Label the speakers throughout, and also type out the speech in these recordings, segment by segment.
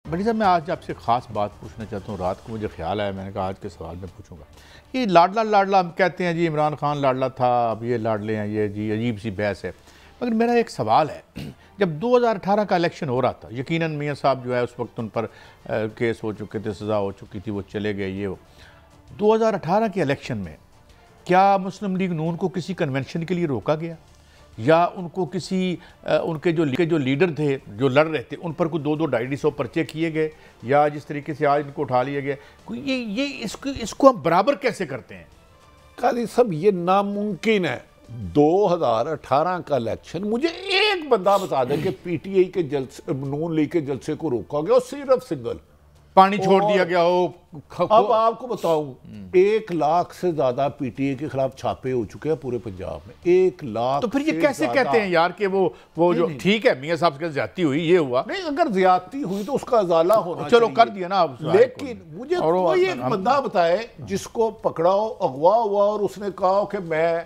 Speaker 1: بھٹی صاحب میں آج آپ سے خاص بات پوچھنا چاہتا ہوں. رات کو مجھے خیال آیا, میں نے کہا آج کے سوال میں پوچھوں گا. یہ لاڈلا ہم کہتے ہیں جی عمران خان لاڈلا تھا, اب یہ لاڈلے ہیں, یہ جی عجیب سی بحث ہے. مگر میرا ایک سوال ہے, جب 2018 کا الیکشن ہو رہا تھا, یقیناً میاں صاحب جو ہے اس وقت ان پر کیس ہو چکے تھے, سزا ہو چکی تھی, وہ چلے گئے. یہ 2018 کے الیکشن میں کیا مسلم لیگ نون کو کسی کنونشن کے لیے روکا گیا, یا ان کو کسی ان کے جو لیڈر تھے جو لڑ رہے تھے ان پر کوئی 200-250 پرچے کیے گئے, یا جس طریقے سے آج ان کو اٹھا لیا گیا؟ یہ اس کو ہم برابر کیسے کرتے ہیں؟
Speaker 2: قاضی صاحب یہ ناممکن ہے. 2018 کا الیکشن مجھے ایک بندہ بتا دے کہ پی ٹی آئی کے جلسے, نون لیگ کے جلسے کو روکا گیا, اور صرف سنگل
Speaker 1: پانی چھوڑ دیا گیا ہو.
Speaker 2: اب آپ کو بتاؤں 1 لاکھ سے زیادہ پی ٹی آئی کے خلاف چھاپے ہو چکے ہیں پورے پنجاب میں. 1 لاکھ.
Speaker 1: تو پھر یہ کیسے کہتے ہیں یار کہ وہ جو ٹھیک ہے میاں صاحب سے زیادتی ہوئی, یہ ہوا
Speaker 2: نہیں, اگر زیادتی ہوئی تو اس کا ازالہ ہونا
Speaker 1: چلو کر دیا نا.
Speaker 2: لیکن مجھے کوئی ایک بندہ بتائے جس کو پکڑا ہو, اغوا ہوا اور اس نے کہا کہ میں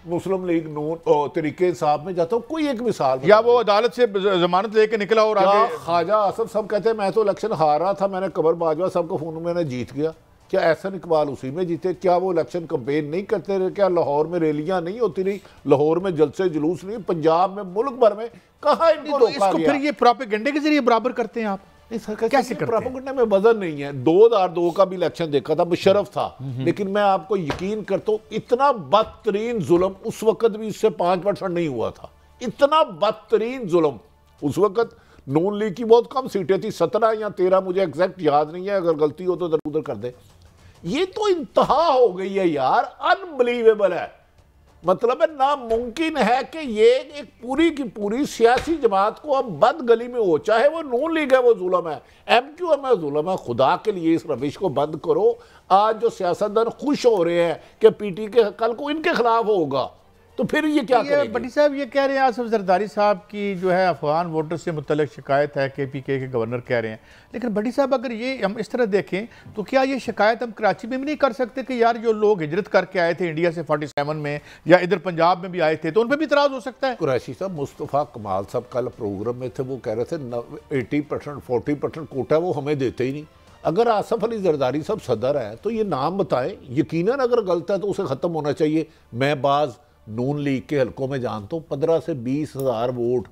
Speaker 2: مسلم لیگ نون طریقے انصاف میں جاتا ہوں, کوئی ایک مثال,
Speaker 1: یا وہ عدالت سے ضمانت لے کے نکلا اور آگے
Speaker 2: خواجہ آصف صاحب کہتے ہیں میں تو الیکشن ہار رہا تھا, میں نے قمر باجوہ صاحب کو فون میں نے جیت گیا. کیا احسن اقبال اسی میں جیتے؟ کیا وہ الیکشن کمپین نہیں کرتے رہے؟ کیا لاہور میں ریلیاں نہیں ہوتی رہی؟ لاہور میں جلسے جلوس نہیں؟ پنجاب میں, ملک بھر میں کہاں ان کو روکا گیا؟
Speaker 1: پھر یہ پروپیگنڈے کے ذریعے برابر کرتے ہیں آپ؟
Speaker 2: کیسے پروپیگنڈے میں وزن نہیں ہے. 2002 کا بھی الیکشن دیکھا تھا, مشرف تھا, لیکن میں آپ کو یقین کرتا ہوں اتنا بدترین ظلم اس وقت بھی اس سے 5% نہیں ہوا تھا. اتنا بدترین ظلم اس وقت. نون لیگ کی بہت کم سیٹیں تھی, 17 یا 13, مجھے ایگزیکٹ یاد نہیں ہے, اگر غلطی ہو تو ادھر ادھر کر دے. یہ تو انتہا ہو گئی ہے یار, انبلیویبل ہے. مطلب ہے ناممکن ہے کہ یہ ایک پوری کی پوری سیاسی جماعت کو اب بد گلی میں ہو, چاہے وہ نون لیگ ہے وہ ظلم ہے, ایم کیو ایم ہے ظلم ہے. خدا کے لیے اس روش کو بند کرو. آج جو سیاستدان خوش ہو رہے ہیں کہ پی ٹی کے کل کو ان کے خلاف ہوگا, تو پھر یہ کیا کریں گے؟
Speaker 1: بھٹی صاحب یہ کہہ رہے ہیں آصف زرداری صاحب کی جو ہے افغان ووٹر سے متعلق شکایت ہے, کے پی کے گورنر کہہ رہے ہیں. لیکن بھٹی صاحب اگر یہ ہم اس طرح دیکھیں تو کیا یہ شکایت ہم کراچی میں بھی نہیں کر سکتے کہ یار جو لوگ ہجرت کر کے آئے تھے انڈیا سے 47 میں, یا ادھر پنجاب میں بھی آئے تھے, تو ان پہ بھی اعتراض ہو سکتا ہے؟
Speaker 2: قریشی صاحب, مصطفیٰ کمال صاحب کل پروگرام میں تھے, وہ کہہ رہے تھے 80% 40% کوٹا وہ ہمیں دیتے ہی نہیں. اگر آصف علی زرداری صاحب صدر ہے تو یہ نام بتائیں. یقیناً اگر غلط ہے تو اسے ختم ہونا چاہیے. میں بعض نون لیگ کے حلقوں میں جانتا ہوں 15 سے 20 ہزار ووٹ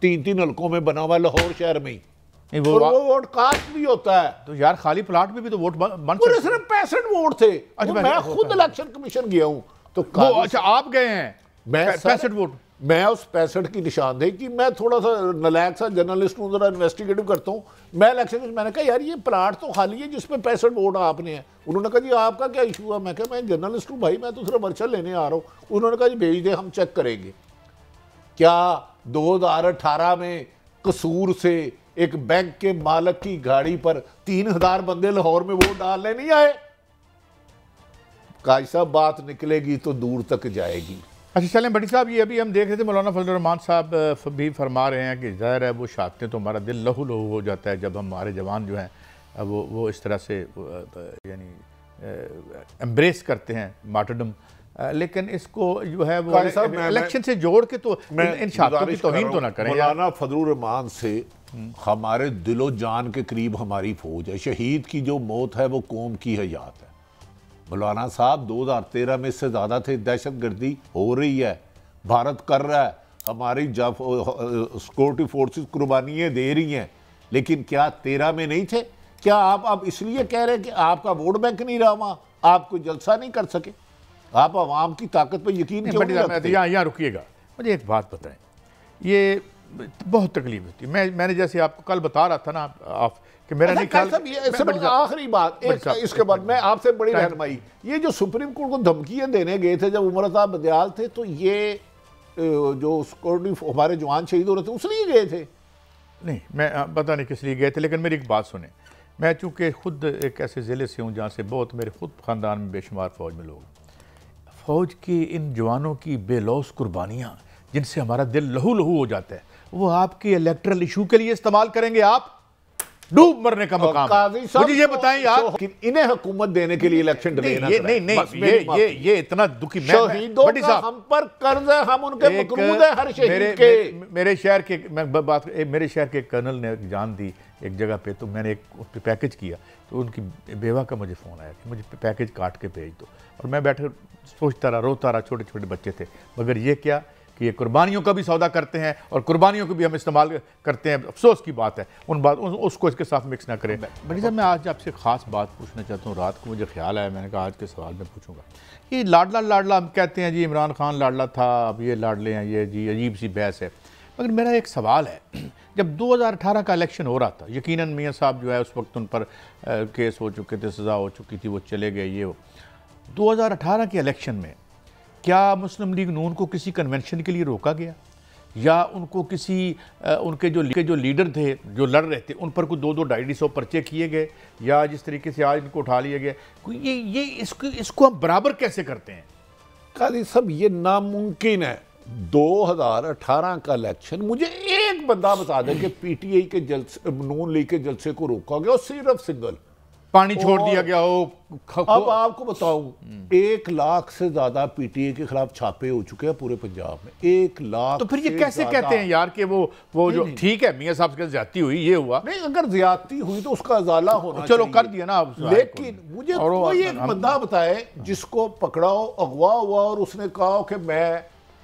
Speaker 2: 3 حلقوں میں بنا ہوا لہور شہر میں ہی, اور وہ ووٹ کاسٹ بھی ہوتا ہے.
Speaker 1: تو یار خالی پلاٹ میں بھی تو ووٹ بن
Speaker 2: پورے صرف 65 ووٹ تھے. میں خود الیکشن کمیشن گیا ہوں تو
Speaker 1: اچھا آپ گئے ہیں, 65 ووٹ.
Speaker 2: میں اس 65 کی نشاندہی کی, میں تھوڑا سا نلائق سا جرنلسٹ ہوں, ذرا انویسٹیگیٹو کرتا ہوں. میں الیکشن میں نے کہا یار یہ پلاٹ تو خالی ہے جس پہ 65 ووٹ آپ نے ہیں. انہوں نے کہا جی آپ کا کیا ایشو ہے؟ میں کہا میں جرنلسٹ ہوں بھائی, میں تو صرف ورچہ لینے آ رہا ہوں. انہوں نے کہا جی بھیج دیں, ہم چیک کریں گے. کیا 2018 میں قصور سے ایک بینک کے مالک کی گاڑی پر 3000 بندے لاہور میں ووٹ ڈالنے نہیں آئے؟ قاضی صاحب بات نکلے گی تو دور تک جائے گی.
Speaker 1: اچھا چلیں بھٹی صاحب, یہ ابھی ہم دیکھ رہے تھے مولانا فضل الرحمان صاحب بھی فرما رہے ہیں کہ ظاہر ہے وہ شہادتیں تو ہمارا دل لہو لہو ہو جاتا ہے جب ہمارے جوان جو ہیں وہ اس طرح سے یعنی ایمبریس کرتے ہیں مارٹرڈم. لیکن اس کو جو ہے وہ الیکشن سے جوڑ کے تو ان شہادتوں کی توہین تو نہ کریں.
Speaker 2: مولانا فضل الرحمان سے ہمارے دل و جان کے قریب ہماری فوج ہے. شہید کی جو موت ہے وہ قوم کی حیات ہے. مولانا صاحب 2013 میں اس سے زیادہ تھے. دہشت گردی ہو رہی ہے, بھارت کر رہا ہے, ہماری سیکورٹی فورسز قربانیاں دے رہی ہیں, لیکن کیا 13 میں نہیں تھے؟ کیا آپ اب اس لیے کہہ رہے ہیں کہ آپ کا ووٹ بینک نہیں رہا وہاں, آپ کو جلسہ نہیں کر سکے؟ آپ عوام کی طاقت پہ یقین کیوں نہیں رکھتے؟
Speaker 1: یہاں رکیے گا, مجھے ایک بات بتائیں. یہ بہت تکلیف ہوتی ہے. میں نے جیسے آپ کو کل بتا رہا تھا نا آپ کہ میرا نہیں خیال.
Speaker 2: آخری بات اس کے بعد میں آپ سے بڑی رہنمائی, یہ جو سپریم کورٹ کو دھمکیاں دینے گئے تھے جب عمر صاحب بدیال تھے, تو یہ جو سیکورٹی ہمارے جوان شہید ہو رہے تھے اس لیے گئے تھے؟
Speaker 1: نہیں, میں پتہ نہیں کس لیے گئے تھے, لیکن میری ایک بات سنیں. میں چونکہ خود ایک ایسے ضلع سے ہوں جہاں سے بہت میرے خود خاندان میں بے شمار فوج میں لوگ, فوج کی ان جوانوں کی بے لوث قربانیاں جن سے ہمارا دل لہو لہو ہو جاتا ہے, وہ آپ کے الیکٹرل ایشو کے لیے استعمال کریں گے؟ آپ ڈوب مرنے کا مقام. مجھے یہ بتائیں یار,
Speaker 2: انہیں حکومت دینے کے لیے الیکشن ڈیلے نہ کریں.
Speaker 1: نہیں, یہ اتنا دکھی.
Speaker 2: شہیدوں کا ہم پر قرض ہے, ہم ان کے مقروض ہیں ہر شہید کے.
Speaker 1: میرے شہر کے کرنل نے جان دی ایک جگہ پہ، تو میں نے ایک پیکج کیا، تو ان کی بیوہ کا مجھے فون آیا کہ مجھے پیکج کاٹ کے بھیج دو، اور میں بیٹھے سوچتا رہا، روتا رہا، چھوٹے چھوٹے بچے تھے، مگر یہ کیا کہ یہ قربانیوں کا بھی سودا کرتے ہیں اور قربانیوں کو بھی ہم استعمال کرتے ہیں۔ افسوس کی بات ہے، اس کو اس کے ساتھ مکس نہ کریں۔ بڑی صاحب، میں آج آپ سے خاص بات پوچھنا چاہتا ہوں، رات کو مجھے خیال آیا، میں نے کہا آج کے سوال میں پوچھوں گا۔ یہ لاڈلا لاڈلا ہم کہتے ہیں جی، عمران خان لاڈلا تھا، اب یہ لاڈلے ہیں، یہ جی عجیب سی بحث ہے، مگر میرا ایک سوال ہے، جب 2018 کا الیکشن ہو رہا تھا، یقیناً میاں صاحب جو ہے اس وقت ان پر کیس ہو چکے تھے، سزا ہو چکی تھی، وہ چلے گئے، یہ 2018 کے الیکشن میں کیا مسلم لیگ نون کو کسی کنونشن کے لیے روکا گیا، یا ان کو کسی ان کے جو لیڈر تھے جو لڑ رہے تھے ان پر کوئی 200-250 پرچے کیے گئے، یا جس طریقے سے آج ان کو اٹھا لیا گیا؟ یہ اس کو ہم برابر کیسے کرتے ہیں؟
Speaker 2: قاضی صاحب، یہ ناممکن ہے۔ 2018 کا الیکشن، مجھے ایک بندہ بتا دیں کہ پی ٹی آئی کے جلسے، نون لیگ کے جلسے کو روکا گیا، اور صرف سنگل
Speaker 1: پانی چھوڑ دیا گیا ہو۔
Speaker 2: اب آپ کو بتاؤں، 1 لاکھ سے زیادہ پی ٹی آئی کے خلاف چھاپے ہو چکے ہیں پورے پنجاب میں، 1 لاکھ۔
Speaker 1: تو پھر یہ کیسے کہتے ہیں یار کہ وہ جو ٹھیک ہے میاں صاحب سے زیادتی ہوئی، یہ ہوا
Speaker 2: نہیں، اگر زیادتی ہوئی تو اس کا ازالہ ہونا
Speaker 1: چلو کر دیا نا،
Speaker 2: لیکن مجھے کوئی ایک بندہ بتائے جس کو پکڑاؤ، اغوا ہوا اور اس نے کہا کہ میں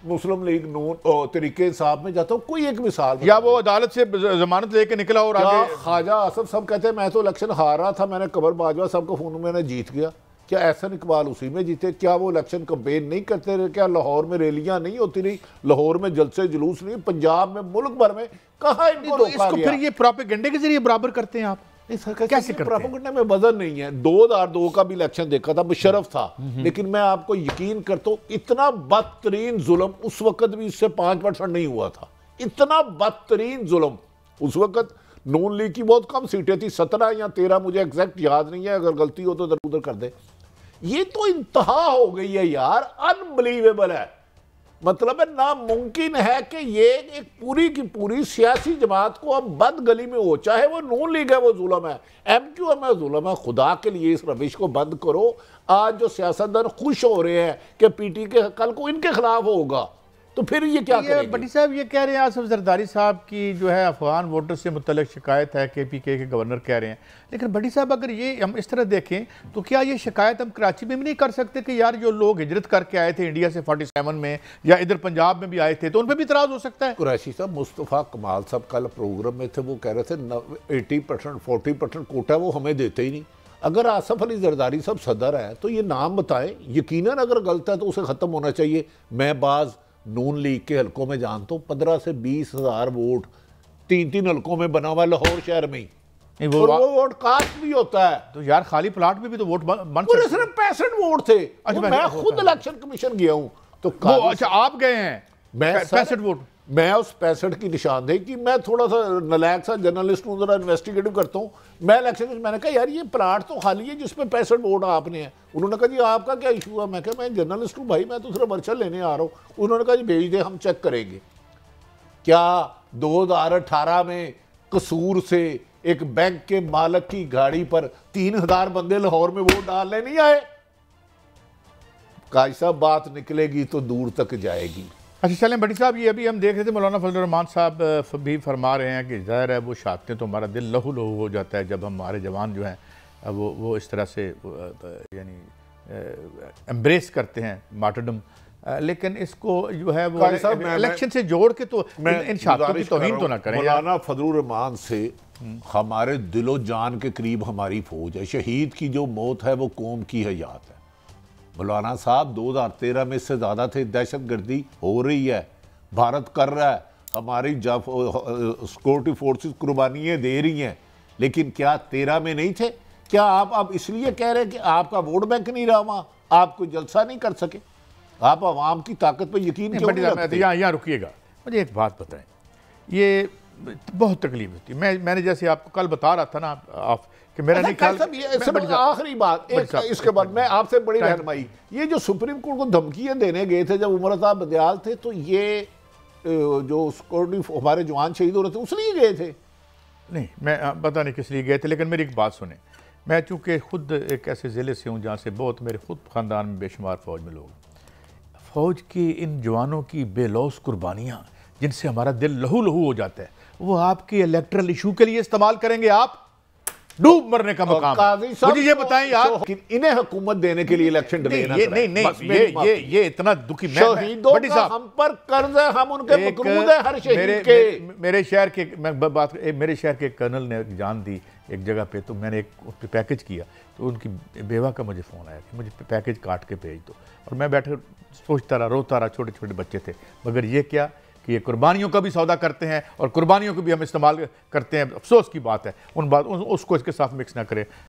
Speaker 2: مسلم لیگ نون طریقے انصاف میں جاتا ہوں، کوئی ایک مثال،
Speaker 1: یا وہ عدالت سے ضمانت لے کے نکلا اور آگے
Speaker 2: خواجہ آصف صاحب کہتے ہیں میں تو الیکشن ہار رہا تھا، میں نے قمر باجوہ صاحب کو فون میں نے جیت گیا، کیا احسن اقبال اسی میں جیتے؟ کیا وہ الیکشن کمپین نہیں کرتے رہے؟ کیا لاہور میں ریلیاں نہیں ہوتی رہی؟ لاہور میں جلسے جلوس نہیں؟ پنجاب میں، ملک بھر میں کہاں ان کو روکا گیا؟
Speaker 1: پھر یہ پراپیگنڈے کے ذریعے برابر کرتے ہیں آپ؟
Speaker 2: کیسے پراپیگنڈے میں وزن نہیں ہے۔ 2002 کا بھی الیکشن دیکھا تھا، مشرف تھا، لیکن میں آپ کو یقین کرتا ہوں اتنا بدترین ظلم اس وقت بھی اس سے 5% نہیں ہوا تھا، اتنا بدترین ظلم اس وقت۔ نون لیگ کی بہت کم سیٹیں تھی، 17 یا 13، مجھے ایگزیکٹ یاد نہیں ہے، اگر غلطی ہو تو ادھر ادھر کر دیں۔ یہ تو انتہا ہو گئی ہے یار، انبلیویبل ہے، مطلب ہے ناممکن ہے کہ یہ ایک پوری کی پوری سیاسی جماعت کو اب بد گلی میں ہو، چاہے وہ نون لیگ ہے وہ ظلم ہے، ایم کیو ایم ہے ظلم ہے۔ خدا کے لیے اس روش کو بند کرو۔ آج جو سیاستدان خوش ہو رہے ہیں کہ پی ٹی کے کل کو ان کے خلاف ہوگا، تو پھر یہ کیا کریں گے؟
Speaker 1: بٹی صاحب یہ کہہ رہے ہیں، آصف زرداری صاحب کی جو ہے افغان ووٹر سے متعلق شکایت ہے، کے پی کے گورنر کہہ رہے ہیں، لیکن بٹی صاحب اگر یہ ہم اس طرح دیکھیں تو کیا یہ شکایت ہم کراچی میں بھی نہیں کر سکتے کہ یار جو لوگ ہجرت کر کے آئے تھے انڈیا سے 47 میں، یا ادھر پنجاب میں بھی آئے تھے، تو ان پہ بھی اعتراض ہو سکتا ہے؟
Speaker 2: قریشی صاحب، مصطفیٰ کمال صاحب کل پروگرام میں تھے، وہ کہہ رہے تھے 80% 40% کوٹا وہ ہمیں دیتے ہی نہیں۔ اگر آصف علی زرداری صاحب صدر ہے تو یہ نام بتائیں، یقیناً اگر غلط ہے تو اسے ختم ہونا چاہیے۔ میں بعض نون لیگ کے حلقوں میں جانتا ہوں 15 سے 20 ہزار ووٹ 3 حلقوں میں بنا ہوا ہے، لاہور شہر میں ہی، اور وہ ووٹ کاسٹ بھی ہوتا ہے۔
Speaker 1: تو یار خالی پلاٹ میں بھی تو ووٹ بن
Speaker 2: پورے صرف 65 ووٹ تھے۔ میں خود الیکشن کمیشن گیا ہوں تو
Speaker 1: اچھا آپ گئے ہیں 65 ووٹ؟
Speaker 2: میں اس 65 کی نشاندہی کی، میں تھوڑا سا نلائق سا جرنلسٹ ہوں، ذرا انویسٹیگیٹو کرتا ہوں۔ میں الیکشن میں نے کہا یار یہ پلاٹ تو خالی ہے جس میں 65 ووٹ آپ نے ہیں۔ انہوں نے کہا جی آپ کا کیا ایشو ہے؟ میں کہا میں جرنلسٹ ہوں بھائی، میں تو صرف ورچہ لینے آ رہا ہوں۔ انہوں نے کہا جی بھیج دیں، ہم چیک کریں گے۔ کیا 2018 میں قصور سے ایک بینک کے مالک کی گاڑی پر 3000 بندے لاہور میں ووٹ ڈالنے نہیں آئے؟ قاضی صاحب بات نکلے گی تو دور تک جائے گی۔
Speaker 1: اچھا چلیں بٹی صاحب، یہ ابھی ہم دیکھ رہے تھے مولانا فضل الرحمان صاحب بھی فرما رہے ہیں کہ ظاہر ہے وہ شہادتیں تو ہمارا دل لہو لہو ہو جاتا ہے جب ہمارے جوان جو ہیں وہ اس طرح سے یعنی ایمبریس کرتے ہیں مارٹرڈم، لیکن اس کو جو ہے وہ الیکشن سے جوڑ کے تو ان شہادتوں کی توہین تو نہ کریں۔
Speaker 2: مولانا فضل الرحمان سے ہمارے دل و جان کے قریب ہماری فوج ہے، شہید کی جو موت ہے وہ قوم کی حیات ہے۔ مولانا صاحب 2013 میں اس سے زیادہ تھے، دہشت گردی ہو رہی ہے، بھارت کر رہا ہے، ہماری سیکورٹی فورسز قربانیاں دے رہی ہیں، لیکن کیا 13 میں نہیں تھے؟ کیا آپ اب اس لیے کہہ رہے ہیں کہ آپ کا ووٹ بینک نہیں رہا وہاں، آپ کوئی جلسہ نہیں کر سکے؟ آپ عوام کی طاقت پہ یقین کیوں نہیں رکھتے؟
Speaker 1: یہاں رکیے گا، مجھے ایک بات بتائیں، یہ بہت تکلیف ہوتی ہے۔ میں نے جیسے آپ کو کل بتا رہا تھا نا آپ کہ میرا نہیں خیال،
Speaker 2: آخری بات اس کے بعد میں آپ سے بڑی رہنمائی، یہ جو سپریم کورٹ کو دھمکیاں دینے گئے تھے جب عمر صاحب بدیال تھے، تو یہ جو سیکورٹی ہمارے جوان شہید ہو رہے تھے اس لیے گئے تھے؟
Speaker 1: نہیں، میں پتہ نہیں کس لیے گئے تھے، لیکن میری ایک بات سنیں، میں چونکہ خود ایک ایسے ضلع سے ہوں جہاں سے بہت میرے خود خاندان میں بے شمار فوج میں لوگ، فوج کی ان جوانوں کی بے لوث قربانیاں جن سے ہمارا دل لہو لہو ہو جاتا ہے، وہ آپ کی الیکٹرل ایشو کے لیے استعمال کریں گے، آپ ڈوب مرنے کا مقام ہے۔ مجھے یہ بتائیں یار،
Speaker 2: انہیں حکومت دینے کے لیے الیکشن ڈیلے نہ کریں۔
Speaker 1: نہیں، یہ اتنا دکھی،
Speaker 2: شہیدوں کا ہم پر قرض ہے، ہم ان کے مقروض ہیں ہر شہید کے۔
Speaker 1: میرے شہر کے میرے شہر کے کرنل نے جان دی ایک جگہ پہ، تو میں نے ایک پیکج کیا، تو ان کی بیوہ کا مجھے فون آیا کہ مجھے پیکج کاٹ کے بھیج دو، اور میں بیٹھے سوچتا رہا، روتا رہا، چھوٹے چھوٹے بچے تھے، مگر یہ کیا کہ یہ قربانیوں کا بھی سودا کرتے ہیں اور قربانیوں کو بھی ہم استعمال کرتے ہیں۔ افسوس کی بات ہے، اس کو اس کے ساتھ مکس نہ کریں۔